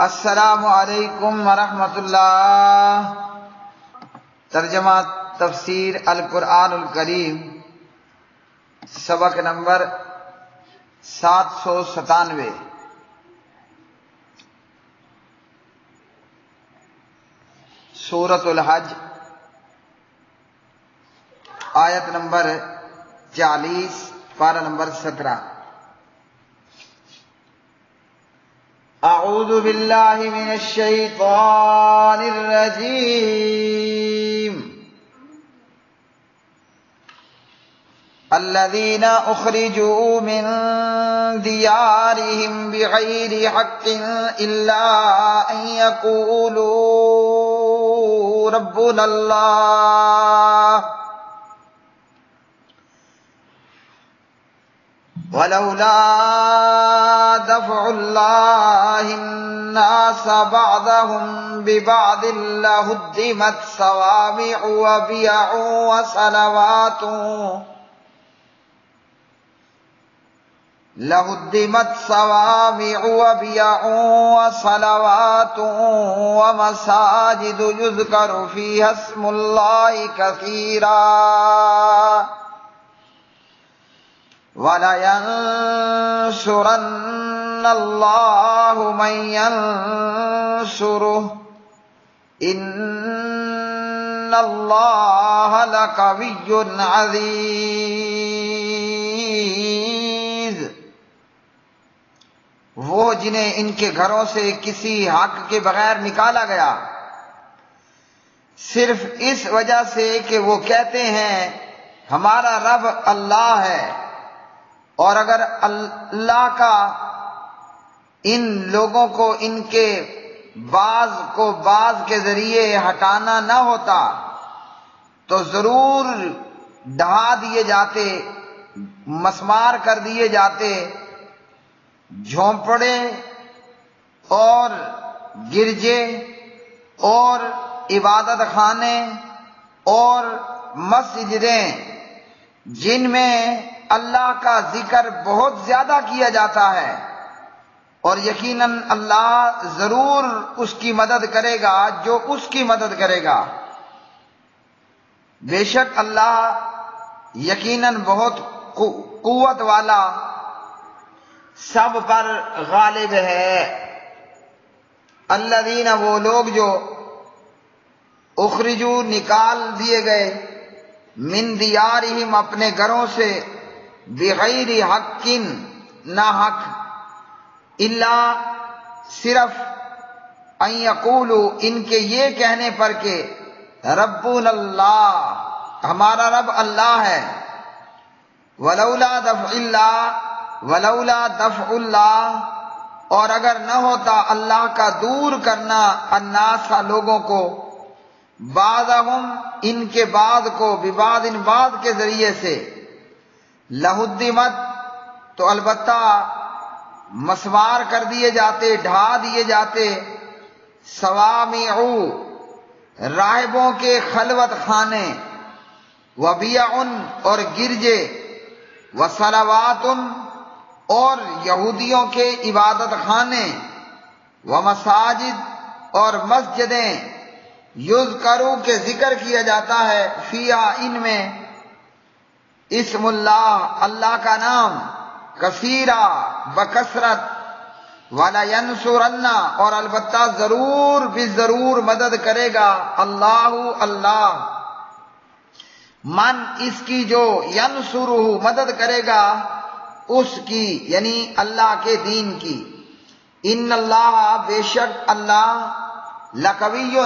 السلام علیکم ورحمۃ اللہ۔ ترجمہ تفسیر القرآن الکریم، سبق نمبر 797۔ سورۃ الحج، آیت نمبر 40، پارہ نمبر 17۔ اعوذ باللہ من الشیطان الرجیم۔ الذین اخرجوا من دیارہم بغیر حق الا ان یقولوا ربنا اللہ ولولا دفع اللہ الناس بعضهم ببعض لہدمت صوامع وبیع وصلوات ومساجد يذكر فيها اسم الله كثيرا وَلَيَنْصُرَنَّ اللَّهُ مَنْ يَنْصُرُهُ إِنَّ اللَّهَ لَقَوِيٌّ عَزِيزٌ۔ وہ جنہیں ان کے گھروں سے کسی حق کے بغیر نکالا گیا صرف اس وجہ سے کہ وہ کہتے ہیں ہمارا رب اللہ ہے، اور اگر اللہ کا ان لوگوں کو ان کے بعض کو بعض کے ذریعے ہٹانا نہ ہوتا تو ضرور ڈھا دیے جاتے، مسمار کر دیے جاتے جھونپڑے اور گرجے اور عبادت خانے اور مسجدیں جن میں اللہ کا ذکر بہت زیادہ کیا جاتا ہے، اور یقیناً اللہ ضرور اس کی مدد کرے گا جو اس کی مدد کرے گا۔ بے شک اللہ یقیناً بہت قوت والا، سب پر غالب ہے۔ الذین، وہ لوگ جو اخرجوا، نکال دیے گئے، من دیارہم، اپنے گھروں سے، بغیر حق، نہ حق، الا، صرف، ان یقولوا، ان کے یہ کہنے پر کہ ربنا اللہ، ہمارا رب اللہ ہے، ولولا دفع اللہ، اور اگر نہ ہوتا اللہ کا دور کرنا الناس، لوگوں کو، بعضہم، ان کے بعض کو، ببعض، بعض کے ذریعے سے، لہدمت، تو البتہ مسمار کر دیے جاتے، ڈھا دیے جاتے، صوامع، راہبوں کے خلوت خانے، وبیع، اور گرجے، وصلوات، اور یہودیوں کے عبادت خانے، ومساجد، اور مسجدیں، یذکرو، کے ذکر کیا جاتا ہے، فیہا، ان میں، اسم اللہ، اللہ کا نام، کثیرا، بکثرت، وَلَيَنْصُرَنَّ، اور البتہ ضرور بضرور مدد کرے گا اللہ من، اس کی جو، ینصرہ، مدد کرے گا اس کی، یعنی اللہ کے دین کی۔ ان اللہ، بے شک اللہ، لقوی،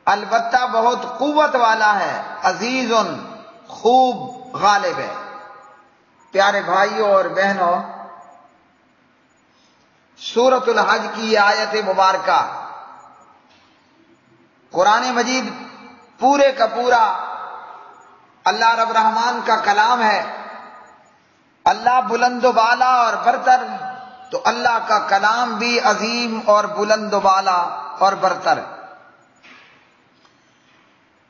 البتہ بہت قوت والا ہے، عزیز، خوب غالب ہے۔ پیارے بھائیوں اور بہنوں، سورۃ الحج کی یہ آیت مبارکہ قرآن مجید پورے کا پورا اللہ رب الرحمن کا کلام ہے۔ اللہ بلند و بالا اور برتر، تو اللہ کا کلام بھی عظیم اور بلند و بالا اور برتر۔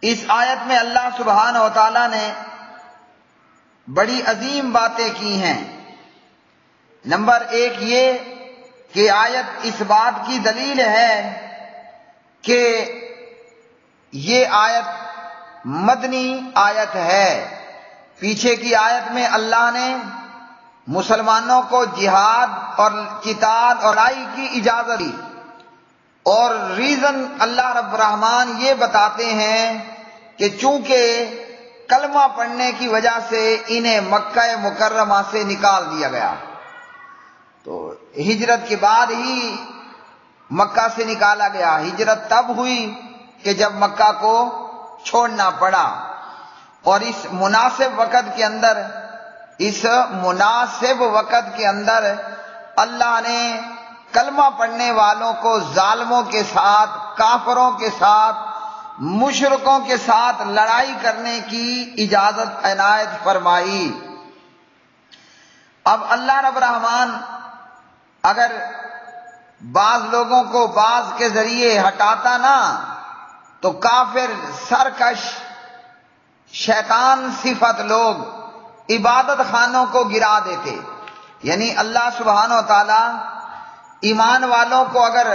اس آیت میں اللہ سبحانہ و تعالیٰ نے بڑی عظیم باتیں کی ہیں۔ نمبر ایک یہ کہ آیت اس بات کی دلیل ہے کہ یہ آیت مدنی آیت ہے۔ پیچھے کی آیت میں اللہ نے مسلمانوں کو جہاد اور قتال اور لڑائی کی اجازت دی، اور ریزن اللہ رب الرحمن یہ بتاتے ہیں کہ چونکہ کلمہ پڑھنے کی وجہ سے انہیں مکہ مکرمہ سے نکال دیا گیا، تو ہجرت کے بعد ہی مکہ سے نکالا گیا۔ ہجرت تب ہوئی کہ جب مکہ کو چھوڑنا پڑا، اور اس مناسب وقت کے اندر اللہ نے کلمہ پڑھنے والوں کو ظالموں کے ساتھ، کافروں کے ساتھ، مشرکوں کے ساتھ لڑائی کرنے کی اجازت عنایت فرمائی۔ اب اللہ رب الرحمن اگر بعض لوگوں کو بعض کے ذریعے ہٹاتا نا تو کافر، سرکش، شیطان صفت لوگ عبادت خانوں کو گرا دیتے۔ یعنی اللہ سبحانہ و تعالی ایمان والوں کو اگر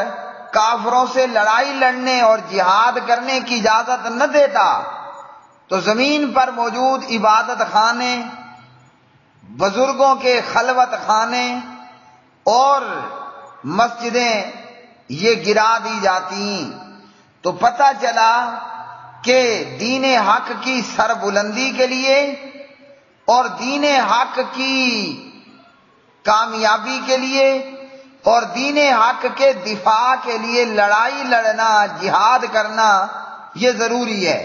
کافروں سے لڑائی لڑنے اور جہاد کرنے کی اجازت نہ دیتا تو زمین پر موجود عبادت خانے، بزرگوں کے خلوت خانے اور مسجدیں یہ گرا دی جاتی۔ تو پتہ چلا کہ دین حق کی سربلندی کے لیے اور دین حق کی کامیابی کے لیے اور دین حق کے دفاع کے لیے لڑائی لڑنا، جہاد کرنا یہ ضروری ہے،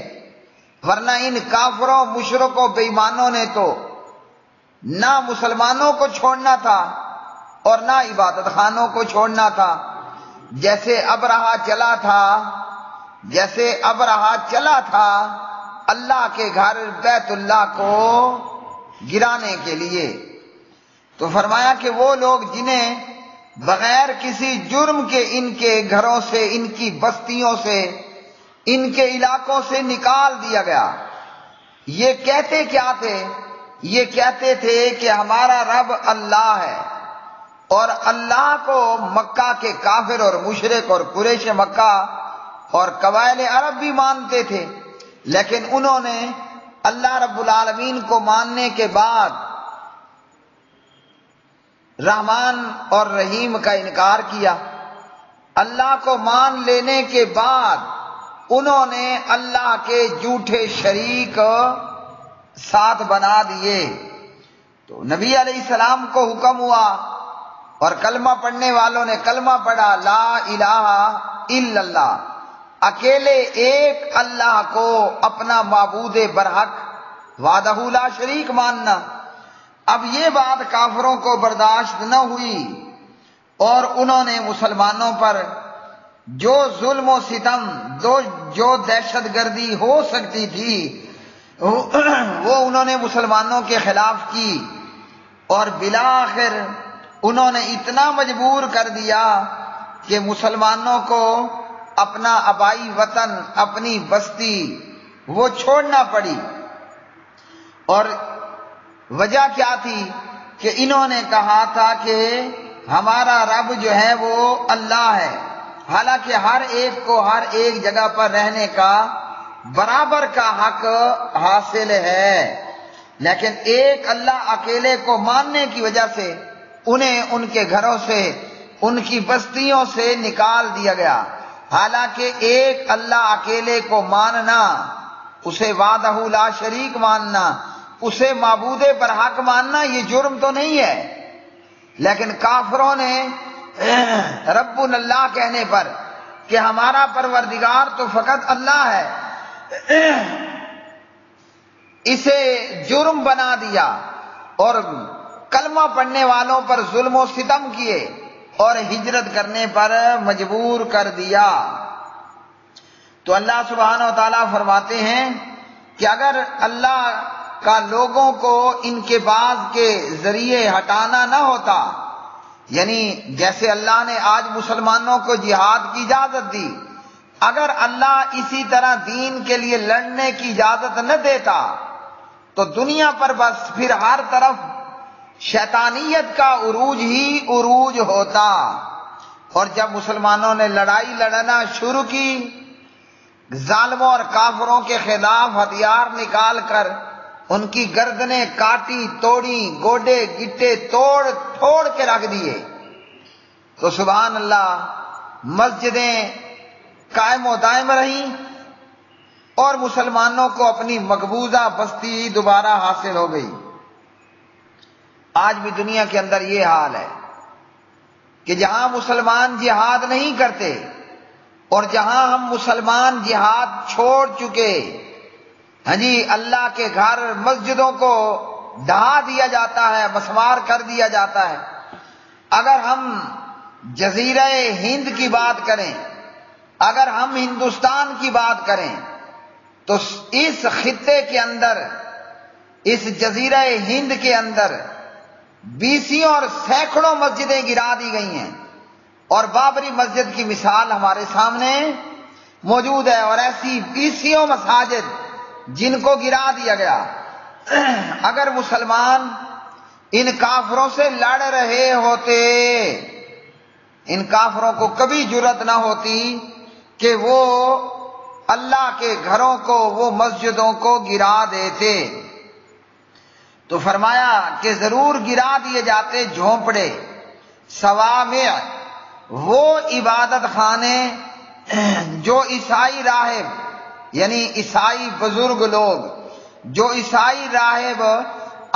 ورنہ ان کافروں، مشرکوں، بے ایمانوں نے تو نہ مسلمانوں کو چھوڑنا تھا اور نہ عبادت خانوں کو چھوڑنا تھا۔ جیسے ابرہہ چلا تھا اللہ کے گھر بیت اللہ کو گرانے کے لیے، تو فرمایا کہ وہ لوگ جنہیں بغیر کسی جرم کے ان کے گھروں سے، ان کی بستیوں سے، ان کے علاقوں سے نکال دیا گیا، یہ کہتے کیا تھے؟ یہ کہتے تھے کہ ہمارا رب اللہ ہے، اور اللہ کو مکہ کے کافر اور مشرک اور قریش مکہ اور قبائل عرب بھی مانتے تھے، لیکن انہوں نے اللہ رب العالمین کو ماننے کے بعد رحمان اور رحیم کا انکار کیا۔ اللہ کو مان لینے کے بعد انہوں نے اللہ کے جھوٹے شریک ساتھ بنا دیے۔ تو نبی علیہ السلام کو حکم ہوا اور کلمہ پڑھنے والوں نے کلمہ پڑھا، لا الہ الا اللہ، اکیلے ایک اللہ کو اپنا معبود برحق وحدہ لا شریک ماننا۔ اب یہ بات کافروں کو برداشت نہ ہوئی، اور انہوں نے مسلمانوں پر جو ظلم و ستم، جو دہشت گردی ہو سکتی تھی وہ انہوں نے مسلمانوں کے خلاف کی، اور بالآخر انہوں نے اتنا مجبور کر دیا کہ مسلمانوں کو اپنا آبائی وطن، اپنی بستی وہ چھوڑنا پڑی۔ اور وجہ کیا تھی؟ کہ انہوں نے کہا تھا کہ ہمارا رب جو ہے وہ اللہ ہے، حالانکہ ہر ایک کو ہر ایک جگہ پر رہنے کا برابر کا حق حاصل ہے، لیکن ایک اللہ اکیلے کو ماننے کی وجہ سے انہیں ان کے گھروں سے، ان کی بستیوں سے نکال دیا گیا۔ حالانکہ ایک اللہ اکیلے کو ماننا، اسے وحدہ لا شریک ماننا، اسے معبود برحق ماننا یہ جرم تو نہیں ہے، لیکن کافروں نے رب اللہ کہنے پر کہ ہمارا پروردگار تو فقط اللہ ہے، اسے جرم بنا دیا اور کلمہ پڑھنے والوں پر ظلم و ستم کیے اور ہجرت کرنے پر مجبور کر دیا۔ تو اللہ سبحانہ و تعالیٰ فرماتے ہیں کہ اگر اللہ کا لوگوں کو ان کے بعض کے ذریعے ہٹانا نہ ہوتا، یعنی جیسے اللہ نے آج مسلمانوں کو جہاد کی اجازت دی، اگر اللہ اسی طرح دین کے لیے لڑنے کی اجازت نہ دیتا تو دنیا پر بس پھر ہر طرف شیطانیت کا عروج ہی عروج ہوتا، اور جب مسلمانوں نے لڑائی لڑنا شروع کی، ظالموں اور کافروں کے خلاف ہتھیار نکال کر ان کی گردنیں کاٹی، توڑی، گوڈے گٹے توڑ کے رکھ دیے، تو سبحان اللہ مسجدیں قائم و دائم رہیں اور مسلمانوں کو اپنی مقبوضہ بستی دوبارہ حاصل ہو گئی۔ آج بھی دنیا کے اندر یہ حال ہے کہ جہاں مسلمان جہاد نہیں کرتے اور جہاں ہم مسلمان جہاد چھوڑ چکے، ہاں جی، اللہ کے گھر مسجدوں کو ڈھا دیا جاتا ہے، مسمار کر دیا جاتا ہے۔ اگر ہم جزیرہ ہند کی بات کریں، اگر ہم ہندوستان کی بات کریں، تو اس خطے کے اندر، اس جزیرہ ہند کے اندر بیسیوں اور سینکڑوں مسجدیں گرا دی گئی ہیں، اور بابری مسجد کی مثال ہمارے سامنے موجود ہے، اور ایسی بیسیوں مساجد جن کو گرا دیا گیا۔ اگر مسلمان ان کافروں سے لڑ رہے ہوتے، ان کافروں کو کبھی جرأت نہ ہوتی کہ وہ اللہ کے گھروں کو، وہ مسجدوں کو گرا دیتے۔ تو فرمایا کہ ضرور گرا دیے جاتے جھونپڑے، صوامع، وہ عبادت خانے جو عیسائی راہب، یعنی عیسائی بزرگ لوگ، جو عیسائی راہب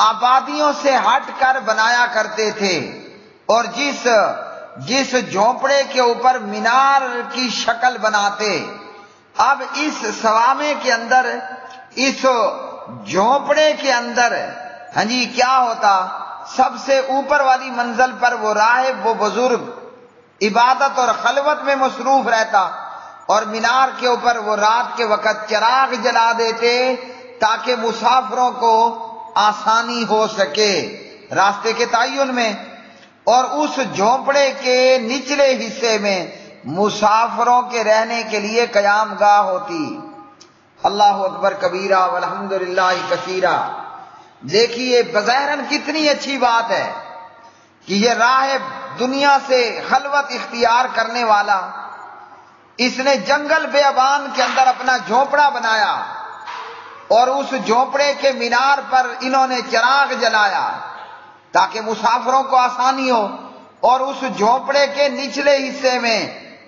آبادیوں سے ہٹ کر بنایا کرتے تھے، اور جس جھونپڑے کے اوپر مینار کی شکل بناتے، اب اس صوامع کے اندر، اس جھونپڑے کے اندر، ہاں جی، کیا ہوتا؟ سب سے اوپر والی منزل پر وہ راہب، وہ بزرگ عبادت اور خلوت میں مصروف رہتا، اور مینار کے اوپر وہ رات کے وقت چراغ جلا دیتے تاکہ مسافروں کو آسانی ہو سکے راستے کے تعین میں، اور اس جھونپڑے کے نچلے حصے میں مسافروں کے رہنے کے لیے قیام گاہ ہوتی۔ اللہ اکبر کبیرہ والحمدللہ کثیرہ۔ دیکھیے بظاہراً کتنی اچھی بات ہے کہ یہ راہب دنیا سے خلوت اختیار کرنے والا، اس نے جنگل بیابان کے اندر اپنا جھونپڑا بنایا، اور اس جھونپڑے کے مینار پر انہوں نے چراغ جلایا تاکہ مسافروں کو آسانی ہو، اور اس جھونپڑے کے نچلے حصے میں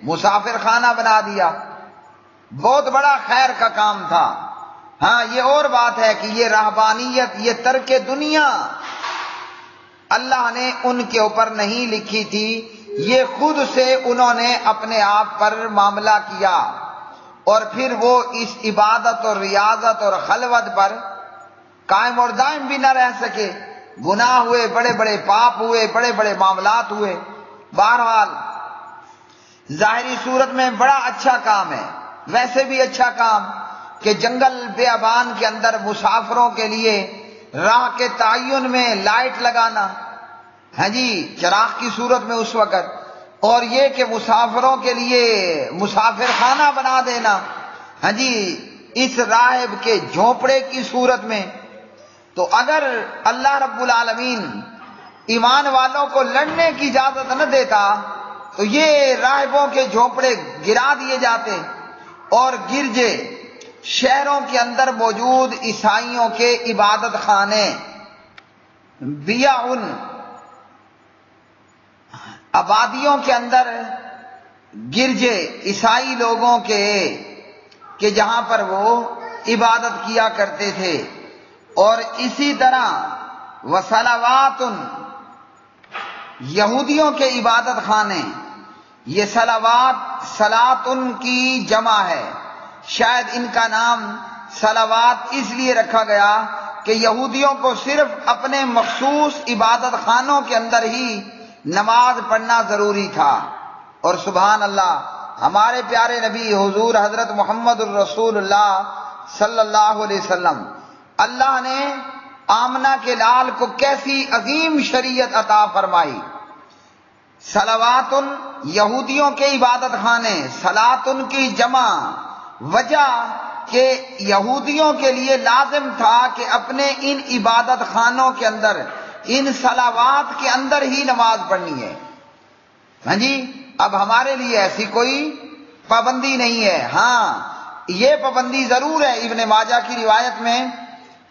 مسافر خانہ بنا دیا۔ بہت بڑا خیر کا کام تھا۔ ہاں، یہ اور بات ہے کہ یہ رہبانیت، یہ ترک دنیا اللہ نے ان کے اوپر نہیں لکھی تھی، یہ خود سے انہوں نے اپنے آپ پر معاملہ کیا، اور پھر وہ اس عبادت اور ریاضت اور خلوت پر قائم اور دائم بھی نہ رہ سکے۔ گناہ ہوئے، بڑے بڑے پاپ ہوئے، بڑے بڑے معاملات ہوئے۔ بہرحال ظاہری صورت میں بڑا اچھا کام ہے، ویسے بھی اچھا کام کہ جنگل بیابان کے اندر مسافروں کے لیے راہ کے تعین میں لائٹ لگانا، ہاں جی، چراغ کی صورت میں اس وقت، اور یہ کہ مسافروں کے لیے مسافر خانہ بنا دینا، ہاں جی، اس راہب کے جھونپڑے کی صورت میں۔ تو اگر اللہ رب العالمین ایمان والوں کو لڑنے کی اجازت نہ دیتا تو یہ راہبوں کے جھونپڑے گرا دیے جاتے، اور گرجے، شہروں کے اندر موجود عیسائیوں کے عبادت خانے، بیاء، آبادیوں کے اندر گرجے عیسائی لوگوں کے کہ جہاں پر وہ عبادت کیا کرتے تھے، اور اسی طرح وصلوات، یہودیوں کے عبادت خانے، یہ صلوات صلاتن کی جمع ہے، شاید ان کا نام صلوات اس لیے رکھا گیا کہ یہودیوں کو صرف اپنے مخصوص عبادت خانوں کے اندر ہی نماز پڑھنا ضروری تھا۔ اور سبحان اللہ، ہمارے پیارے نبی حضور حضرت محمد الرسول اللہ صلی اللہ علیہ وسلم، اللہ نے آمنہ کے لال کو کیسی عظیم شریعت عطا فرمائی۔ صلواتن، یہودیوں کے عبادت خانے، صلاتن کی جمع، وجہ کہ یہودیوں کے لیے لازم تھا کہ اپنے ان عبادت خانوں کے اندر، ان صلوات کے اندر ہی نماز پڑھنی ہے، ہاں جی، اب ہمارے لیے ایسی کوئی پابندی نہیں ہے۔ ہاں یہ پابندی ضرور ہے ابن ماجہ کی روایت میں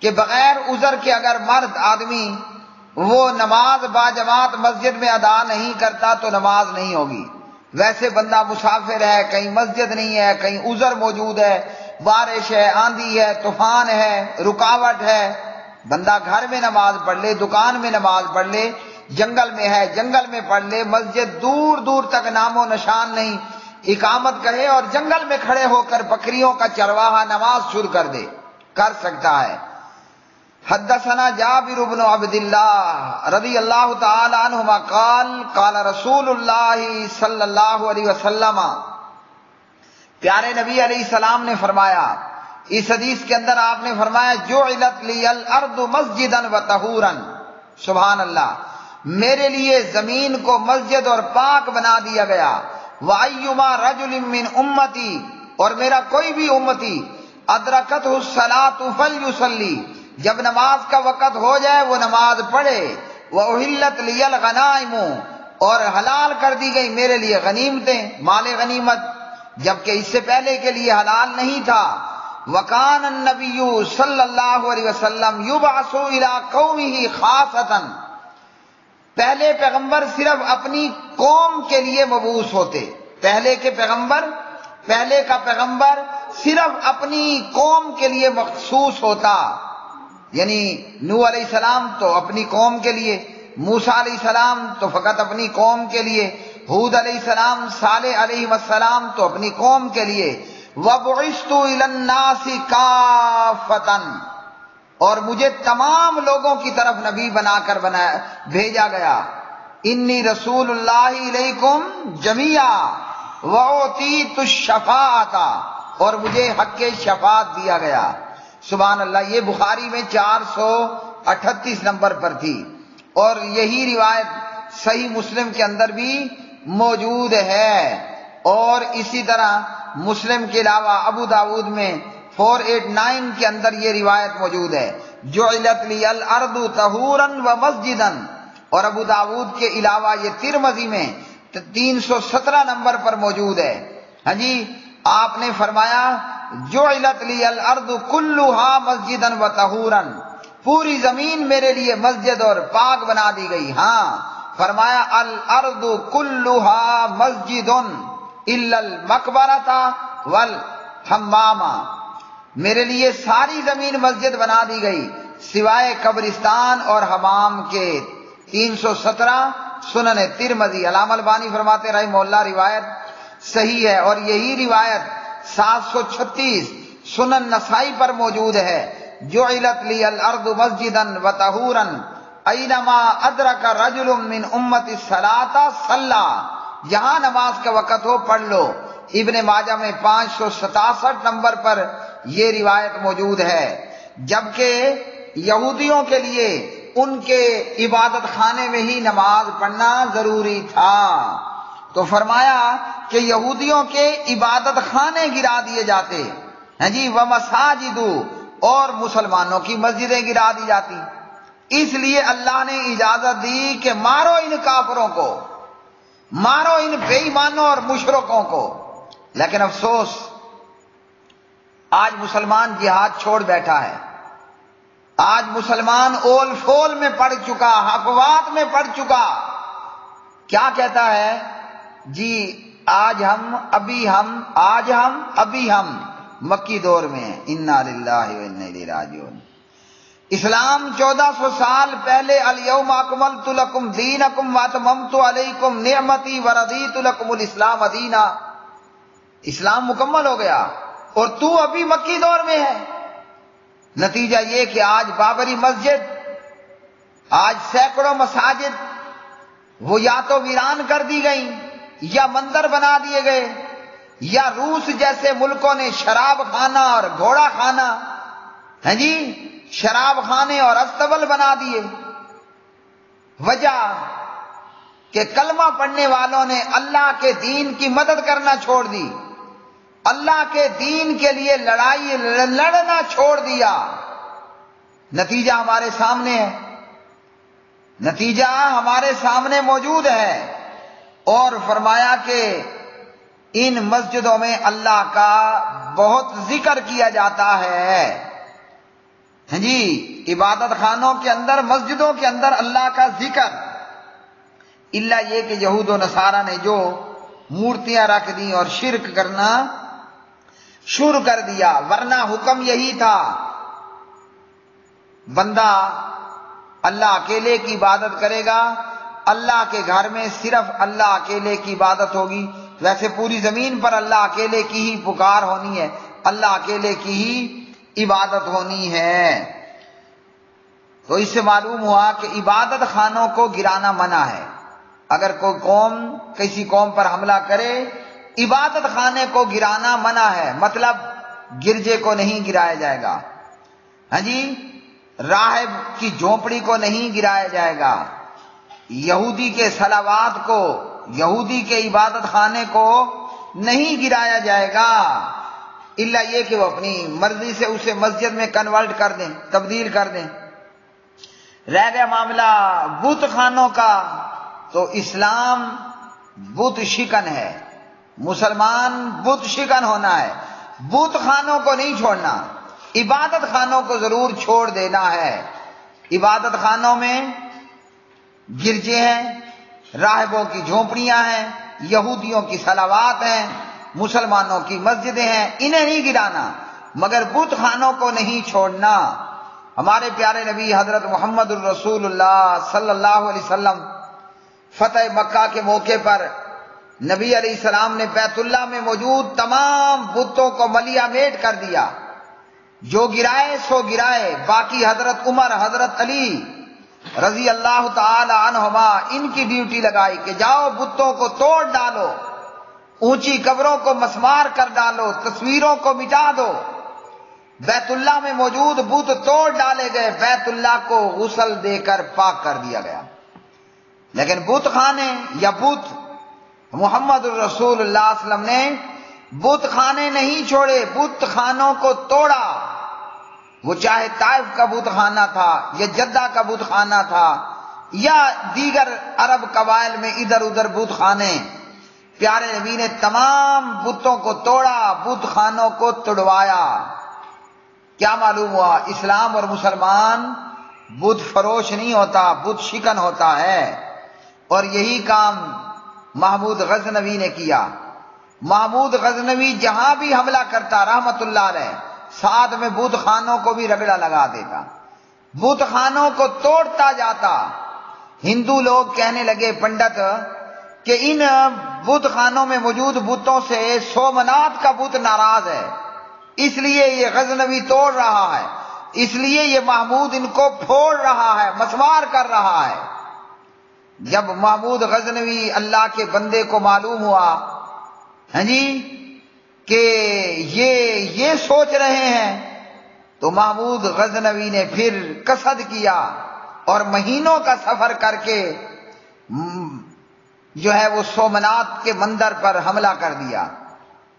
کہ بغیر عذر کے اگر مرد آدمی وہ نماز باجماعت مسجد میں ادا نہیں کرتا تو نماز نہیں ہوگی۔ ویسے بندہ مسافر ہے، کہیں مسجد نہیں ہے، کہیں عذر موجود ہے، بارش ہے، آندھی ہے، طوفان ہے، رکاوٹ ہے، بندہ گھر میں نماز پڑھ لے، دکان میں نماز پڑھ لے، جنگل میں ہے جنگل میں پڑھ لے، مسجد دور دور تک نام و نشان نہیں، اقامت کہے اور جنگل میں کھڑے ہو کر بکریوں کا چرواہا نماز شروع کر دے، کر سکتا ہے۔ حدثنا جابر بن عبد اللہ رضی اللہ تعالی عنہما قال قال رسول اللہ صلی اللہ علیہ وسلم، پیارے نبی علیہ السلام نے فرمایا، اس حدیث کے اندر آپ نے فرمایا جعلت لی الارض مسجدا وطہورا، سبحان اللہ، میرے لیے زمین کو مسجد اور پاک بنا دیا گیا۔ وَأَيُّمَا رَجُلٍ مِّنْ أُمَّتِي، اور میرا کوئی بھی امتی أَدْرَكَتْهُ الصَّلَاةُ فَلْيُصَلِّ، جب نماز کا وقت ہو جائے وہ نماز پڑھے۔ وَأُحِلَّتْ لِيَ الْغَنَائِمُ، اور حلال کر دی گئی میرے لیے غنیمتیں، مال غنیمت، جبکہ اس سے پہلے کے لیے حلال نہیں تھا۔ وَكَانَ النَّبِيُّ صلی اللہ علیہ وسلم يُبْعَثُ إِلَىٰ قَوْمِهِ خَاصَّةً، پہلے پیغمبر صرف اپنی قوم کے لیے مبعوث ہوتے، پہلے کا پیغمبر صرف اپنی قوم کے لیے مخصوص ہوتا، یعنی نوح علیہ السلام تو اپنی قوم کے لیے، موسیٰ علیہ السلام تو فقط اپنی قوم کے لیے، ہود علیہ السلام، صالح علیہ السلام تو اپنی قوم کے لیے۔ وَبُعِثْتُ إِلَى النَّاسِ كَافَّةً، اور مجھے تمام لوگوں کی طرف نبی بنا کر بھیجا گیا۔ انی رسول اللہ علیکم جمیعا وَأُعْطِيتُ الشَّفَاعَةَ، اور مجھے حق شفاعت دیا گیا۔ سبحان اللہ، یہ بخاری میں 438 نمبر پر تھی، اور یہی روایت صحیح مسلم کے اندر بھی موجود ہے، اور اسی طرح مسلم کے علاوہ ابو داود میں 489 کے اندر یہ روایت موجود ہے، جعلت لی الارض طہورا ومسجدا، اور ابو داود کے علاوہ یہ ترمذی میں 317 نمبر پر موجود ہے۔ ہاں جی، آپ نے فرمایا جعلت لی الارض کلھا مسجدا وطہورا، پوری زمین میرے لیے مسجد اور پاک بنا دی گئی۔ ہاں فرمایا الارض کلھا مسجد الا المقبرۃ والحمام، میرے لیے ساری زمین مسجد بنا دی گئی سوائے قبرستان اور حمام کے۔ 317 سنن ترمذی، علامہ البانی فرماتے رحمہ اللہ روایت صحیح ہے، اور یہی روایت 736 سنن نسائی پر موجود ہے، جعلت لی الارض مسجدا وطہورا اینما ادرک رجل من امتی الصلاۃ صلی، جہاں نماز کا وقت ہو پڑھ لو۔ ابن ماجہ میں 567 نمبر پر یہ روایت موجود ہے۔ جبکہ یہودیوں کے لیے ان کے عبادت خانے میں ہی نماز پڑھنا ضروری تھا، تو فرمایا کہ یہودیوں کے عبادت خانے گرا دیے جاتے ہیں جی، ومساجد، اور مسلمانوں کی مسجدیں گرا دی جاتی۔ اس لیے اللہ نے اجازت دی کہ مارو ان کافروں کو، مارو ان بے ایمانوں اور مشرکوں کو۔ لیکن افسوس آج مسلمان جہاد چھوڑ بیٹھا ہے، آج مسلمان اول فول میں پڑ چکا، افواہات میں پڑ چکا۔ کیا کہتا ہے جی، آج ہم ابھی ہم مکی دور میں ہیں، انا للہ و انا الیہ راجعون۔ اسلام 1400 سال پہلے الیوم اکملت لکم دینکم واتممت علیکم نعمتی ورضیت لکم الاسلام دینا، اسلام مکمل ہو گیا اور تو ابھی مکی دور میں ہے۔ نتیجہ یہ کہ آج بابری مسجد، آج سینکڑوں مساجد وہ یا تو ویران کر دی گئیں یا مندر بنا دیے گئے، یا روس جیسے ملکوں نے شراب خانہ اور گھوڑا خانہ، ہیں جی، شراب خانے اور استبل بنا دیے۔ وجہ کہ کلمہ پڑھنے والوں نے اللہ کے دین کی مدد کرنا چھوڑ دی، اللہ کے دین کے لیے لڑنا چھوڑ دیا۔ نتیجہ ہمارے سامنے ہے، نتیجہ ہمارے سامنے موجود ہے۔ اور فرمایا کہ ان مسجدوں میں اللہ کا بہت ذکر کیا جاتا ہے۔ ہاں جی، عبادت خانوں کے اندر، مسجدوں کے اندر اللہ کا ذکر، الا یہ کہ یہود و نصارہ نے جو مورتیاں رکھ دیں اور شرک کرنا شروع کر دیا، ورنہ حکم یہی تھا بندہ اللہ اکیلے کی عبادت کرے گا، اللہ کے گھر میں صرف اللہ اکیلے کی عبادت ہوگی۔ ویسے پوری زمین پر اللہ اکیلے کی ہی پکار ہونی ہے، اللہ اکیلے کی ہی عبادت ہونی ہے۔ تو اس سے معلوم ہوا کہ عبادت خانوں کو گرانا منع ہے۔ اگر کوئی قوم کسی قوم پر حملہ کرے، عبادت خانے کو گرانا منع ہے، مطلب گرجے کو نہیں گرایا جائے گا، ہاں جی، راہب کی جھونپڑی کو نہیں گرایا جائے گا، یہودی کے صلوات کو، یہودی کے عبادت خانے کو نہیں گرایا جائے گا، الا یہ کہ وہ اپنی مرضی سے اسے مسجد میں کنورٹ کر دیں، تبدیل کر دیں۔ رہ گیا معاملہ بت خانوں کا، تو اسلام بت شکن ہے، مسلمان بت شکن ہونا ہے، بت خانوں کو نہیں چھوڑنا، عبادت خانوں کو ضرور چھوڑ دینا ہے۔ عبادت خانوں میں گرجے ہیں، راہبوں کی جھونپڑیاں ہیں، یہودیوں کی صلوات ہیں، مسلمانوں کی مسجدیں ہیں، انہیں نہیں گرانا، مگر بت خانوں کو نہیں چھوڑنا۔ ہمارے پیارے نبی حضرت محمد الرسول اللہ صلی اللہ علیہ وسلم فتح مکہ کے موقع پر نبی علیہ السلام نے بیت اللہ میں موجود تمام بتوں کو ملیا میٹ کر دیا، جو گرائے سو گرائے، باقی حضرت عمر، حضرت علی رضی اللہ تعالی عنہما ان کی ڈیوٹی لگائی کہ جاؤ بتوں کو توڑ ڈالو، اونچی قبروں کو مسمار کر ڈالو، تصویروں کو مٹا دو۔ بیت اللہ میں موجود بت توڑ ڈالے گئے، بیت اللہ کو غسل دے کر پاک کر دیا گیا۔ لیکن بت خانے یا بت، محمد الرسول اللہ صلی اللہ علیہ وسلم نے بت خانے نہیں چھوڑے، بت خانوں کو توڑا۔ وہ چاہے طائف کا بت خانہ تھا یا جدہ کا بت خانہ تھا یا دیگر عرب قبائل میں ادھر ادھر بت خانے، پیارے نبی نے تمام بتوں کو توڑا، بت خانوں کو توڑوایا۔ کیا معلوم ہوا؟ اسلام اور مسلمان بت فروش نہیں ہوتا، بت شکن ہوتا ہے۔ اور یہی کام محمود غزنوی نے کیا۔ محمود غزنوی جہاں بھی حملہ کرتا رحمت اللہ علیہ، ساتھ میں بت خانوں کو بھی رگڑا لگا دیتا، بت خانوں کو توڑتا جاتا۔ ہندو لوگ کہنے لگے، پنڈت، کہ ان بت خانوں میں موجود بتوں سے سومنات کا بت ناراض ہے، اس لیے یہ غزنوی توڑ رہا ہے، اس لیے یہ محمود ان کو پھوڑ رہا ہے، مسمار کر رہا ہے۔ جب محمود غزنوی اللہ کے بندے کو معلوم ہوا ہاں جی کہ یہ سوچ رہے ہیں، تو محمود غزنوی نے پھر قصد کیا اور مہینوں کا سفر کر کے جو ہے وہ سومنات کے مندر پر حملہ کر دیا،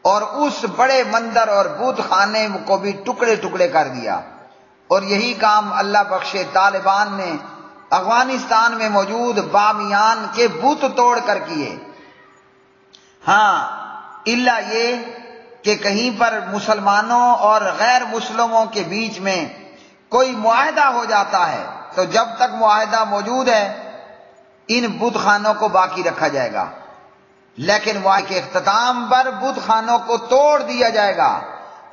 اور اس بڑے مندر اور بت خانے کو بھی ٹکڑے ٹکڑے کر دیا۔ اور یہی کام اللہ بخشے طالبان نے افغانستان میں موجود بامیان کے بت توڑ کر کیے۔ ہاں، الا یہ کہ کہیں پر مسلمانوں اور غیر مسلموں کے بیچ میں کوئی معاہدہ ہو جاتا ہے تو جب تک معاہدہ موجود ہے ان بت خانوں کو باقی رکھا جائے گا، لیکن معاہدے کے اختتام پر بت خانوں کو توڑ دیا جائے گا۔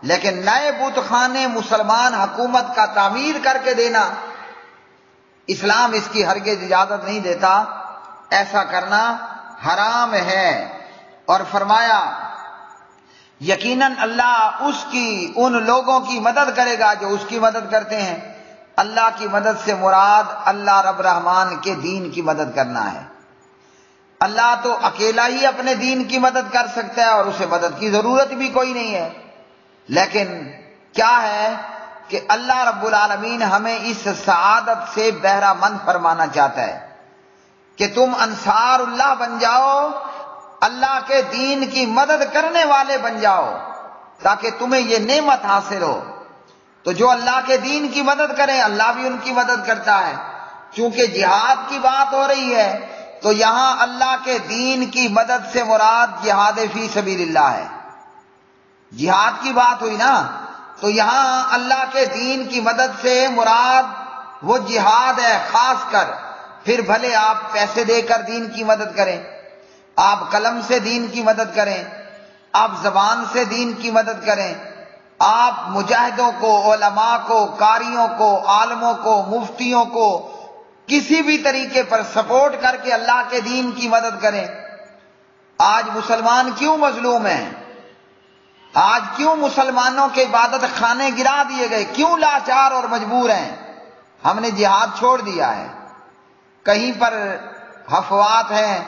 لیکن نئے بت خانے مسلمان حکومت کا تعمیر کر کے دینا، اسلام اس کی ہرگز اجازت نہیں دیتا، ایسا کرنا حرام ہے۔ اور فرمایا یقیناً اللہ ان لوگوں کی مدد کرے گا جو اس کی مدد کرتے ہیں۔ اللہ کی مدد سے مراد اللہ رب رحمان کے دین کی مدد کرنا ہے۔ اللہ تو اکیلا ہی اپنے دین کی مدد کر سکتا ہے اور اسے مدد کی ضرورت بھی کوئی نہیں ہے، لیکن کیا ہے کہ اللہ رب العالمین ہمیں اس سعادت سے بہرہ مند فرمانا چاہتا ہے کہ تم انصار اللہ بن جاؤ، اللہ کے دین کی مدد کرنے والے بن جاؤ، تاکہ تمہیں یہ نعمت حاصل ہو۔ تو جو اللہ کے دین کی مدد کریں اللہ بھی ان کی مدد کرتا ہے۔ چونکہ جہاد کی بات ہو رہی ہے، تو یہاں اللہ کے دین کی مدد سے مراد جہاد فی سبیل اللہ ہے۔ جہاد کی بات ہوئی نا، تو یہاں اللہ کے دین کی مدد سے مراد وہ جہاد ہے خاص کر۔ پھر بھلے آپ پیسے دے کر دین کی مدد کریں، آپ قلم سے دین کی مدد کریں، آپ زبان سے دین کی مدد کریں، آپ مجاہدوں کو، علماء کو، قاریوں کو، عالموں کو، مفتیوں کو کسی بھی طریقے پر سپورٹ کر کے اللہ کے دین کی مدد کریں۔ آج مسلمان کیوں مظلوم ہیں؟ آج کیوں مسلمانوں کے عبادت خانے گرا دیے گئے؟ کیوں لاچار اور مجبور ہیں؟ ہم نے جہاد چھوڑ دیا ہے۔ کہیں پر افواہات ہیں،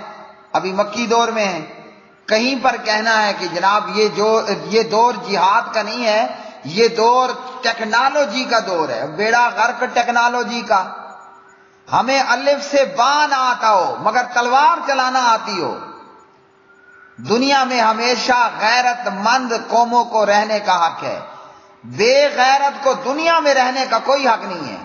ابھی مکی دور میں ہیں، کہیں پر کہنا ہے کہ جناب یہ دور جہاد کا نہیں ہے، یہ دور ٹیکنالوجی کا دور ہے، بیڑا غرق ٹیکنالوجی کا۔ ہمیں الف سے با نہ آتا ہو مگر تلوار چلانا آتی ہو۔ دنیا میں ہمیشہ غیرت مند قوموں کو رہنے کا حق ہے، بے غیرت کو دنیا میں رہنے کا کوئی حق نہیں ہے۔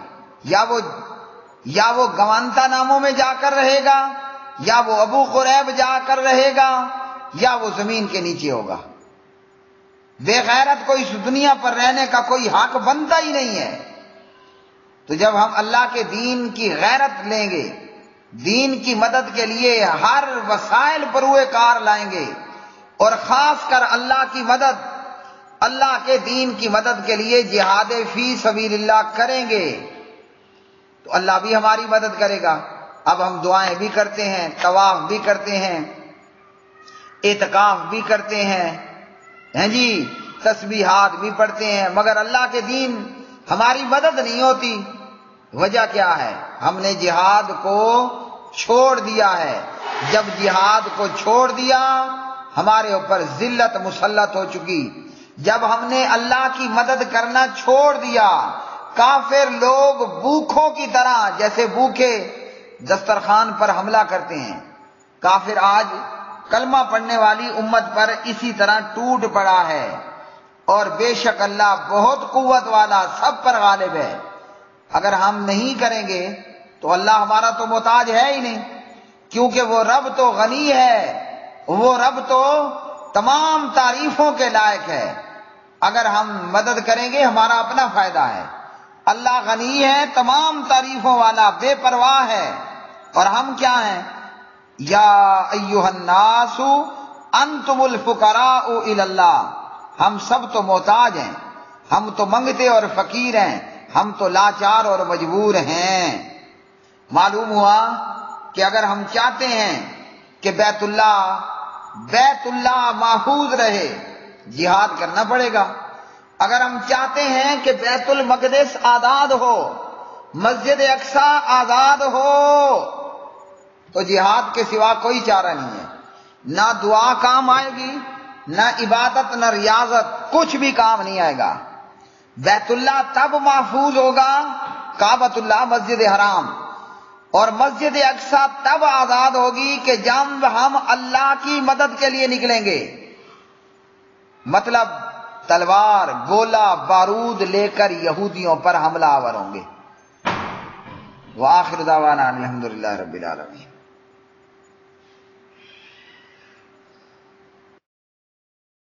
یا وہ گوانتا ناموں میں جا کر رہے گا، یا وہ ابو قریب جا کر رہے گا، یا وہ زمین کے نیچے ہوگا۔ بے غیرت کو اس دنیا پر رہنے کا کوئی حق بنتا ہی نہیں ہے۔ تو جب ہم اللہ کے دین کی غیرت لیں گے، دین کی مدد کے لیے ہر وسائل پر ہوئے کار لائیں گے، اور خاص کر اللہ کی مدد، اللہ کے دین کی مدد کے لیے جہاد فی سبیل اللہ کریں گے، تو اللہ بھی ہماری مدد کرے گا۔ اب ہم دعائیں بھی کرتے ہیں، طواف بھی کرتے ہیں، اعتکاف بھی کرتے ہیں جی، تسبیحات بھی پڑھتے ہیں، مگر اللہ کے دین ہماری مدد نہیں ہوتی۔ وجہ کیا ہے؟ ہم نے جہاد کو چھوڑ دیا ہے۔ جب جہاد کو چھوڑ دیا، ہمارے اوپر ذلت مسلط ہو چکی۔ جب ہم نے اللہ کی مدد کرنا چھوڑ دیا، کافر لوگ بھوکھوں کی طرح، جیسے بھوکے دسترخوان پر حملہ کرتے ہیں، کافر آج کلمہ پڑھنے والی امت پر اسی طرح ٹوٹ پڑا ہے۔ اور بے شک اللہ بہت قوت والا، سب پر غالب ہے۔ اگر ہم نہیں کریں گے تو اللہ ہمارا تو محتاج ہے ہی نہیں، کیونکہ وہ رب تو غنی ہے، وہ رب تو تمام تعریفوں کے لائق ہے۔ اگر ہم مدد کریں گے ہمارا اپنا فائدہ ہے۔ اللہ غنی ہے، تمام تعریفوں والا، بے پرواہ ہے، اور ہم کیا ہیں؟ یا ایھا الناس انتم الفقراء الی اللہ، ہم سب تو محتاج ہیں، ہم تو منگتے اور فقیر ہیں، ہم تو لاچار اور مجبور ہیں۔ معلوم ہوا کہ اگر ہم چاہتے ہیں کہ بیت اللہ محفوظ رہے، جہاد کرنا پڑے گا۔ اگر ہم چاہتے ہیں کہ بیت المقدس آزاد ہو، مسجد اقصی آزاد ہو، تو جہاد کے سوا کوئی چارہ نہیں ہے۔ نہ دعا کام آئے گی، نہ عبادت، نہ ریاضت، کچھ بھی کام نہیں آئے گا۔ بیت اللہ تب محفوظ ہوگا، کعبۃ اللہ مسجد حرام، اور مسجد اقصی تب آزاد ہوگی کہ جب ہم اللہ کی مدد کے لیے نکلیں گے، مطلب تلوار، گولہ، بارود لے کر یہودیوں پر حملہ آور ہوں گے۔ وآخر دعوانا الحمدللہ رب العالمین۔